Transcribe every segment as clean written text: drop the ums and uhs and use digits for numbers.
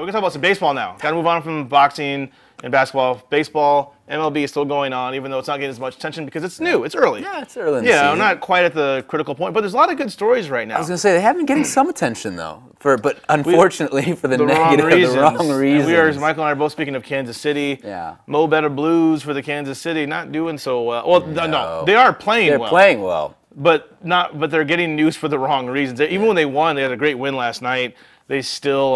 We're gonna talk about some baseball now. Got to move on from boxing and basketball. Baseball, MLB is still going on, even though it's not getting as much attention because it's new. It's early. Yeah, it's early in the season. Not quite at the critical point, but there's a lot of good stories right now. I was gonna say they have been getting some attention though, but unfortunately for the negative, wrong the wrong reasons. Michael and I are both speaking of Kansas City. Yeah. Mo Better Blues for the Kansas City, not doing so well. Well, no, they are playing well. They're playing well. But they're getting news for the wrong reasons. Even when they won, they had a great win last night. They still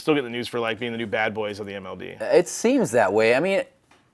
get the news for like being the new bad boys of the MLB. It seems that way. I mean,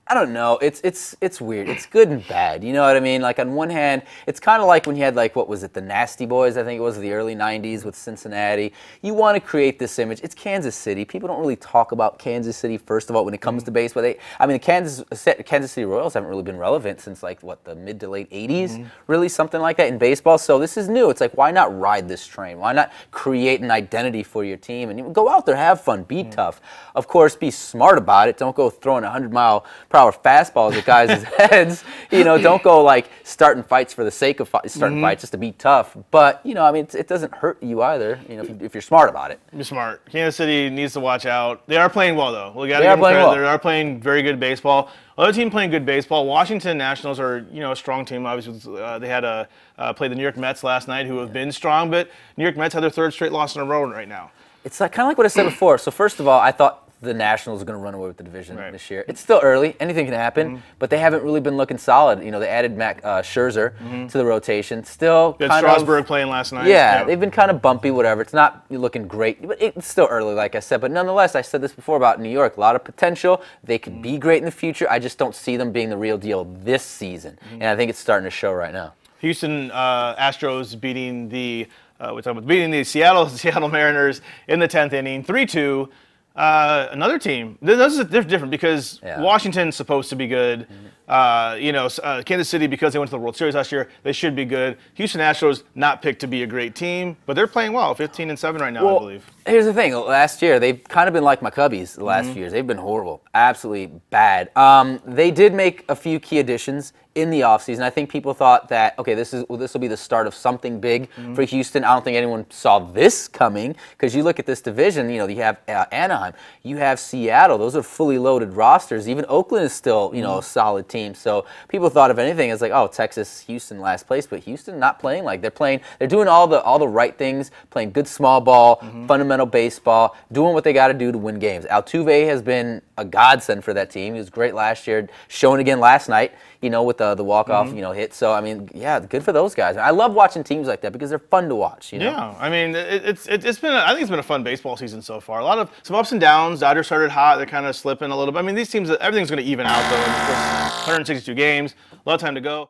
I don't know. It's weird. It's good and bad. You know what I mean? Like on one hand, it's kind of like when you had like what was it, the Nasty Boys? I think it was the early '90s with Cincinnati. You want to create this image. It's Kansas City. People don't really talk about Kansas City first of all when it comes to baseball. The Kansas City Royals haven't really been relevant since like what the mid to late '80s, really something like that in baseball. So this is new. It's like why not ride this train? Why not create an identity for your team and go out there, have fun, be tough. Of course, be smart about it. Don't go throwing 100-mile-per-hour fastballs at guys' heads. Don't go like starting fights for the sake of starting fights just to be tough. But it doesn't hurt you either. If you're smart about it. You're smart. Kansas City needs to watch out. They are playing well though. We got to give them credit. Well. They are playing very good baseball. Other team playing good baseball. Washington Nationals are a strong team. Obviously, they had played the New York Mets last night, who have been strong. But New York Mets had their third straight loss in a row right now. It's kind of like what I said before. So first of all, I thought the Nationals are going to run away with the division this year. It's still early. Anything can happen. But they haven't really been looking solid. They added Max Scherzer to the rotation. Still kind of Strasburg playing last night. Yeah, they've been kind of bumpy, whatever. It's not looking great. But it's still early, like I said. But nonetheless, I said this before about New York. A lot of potential. They could be great in the future. I just don't see them being the real deal this season. And I think it's starting to show right now. Houston Astros beating the Seattle Mariners in the 10th inning, 3-2. Another team. They're different because Washington's supposed to be good. Kansas City, because they went to the World Series last year, they should be good. Houston Astros not picked to be a great team, but they're playing well, 15-7 right now, I believe. Here's the thing. Last year, they've kind of been like my Cubbies the last few years. They've been horrible, absolutely bad. They did make a few key additions in the offseason. I think people thought that, okay, this will be the start of something big for Houston. I don't think anyone saw this coming because you look at this division, you have Anaheim, you have Seattle. Those are fully loaded rosters. Even Oakland is still, a solid team. So people thought, if anything, it's like, oh, Texas, Houston, last place. But Houston not playing like they're doing all the right things, playing good small ball, fundamental baseball, doing what they got to do to win games. Altuve has been a godsend for that team. He was great last year, showing again last night, with the walk-off, hit. So, good for those guys. I love watching teams like that because they're fun to watch, Yeah, I think it's been a fun baseball season so far. Some ups and downs. Dodgers started hot. They're kind of slipping a little bit. These teams, everything's going to even out, though, in the first 162 games. A lot of time to go.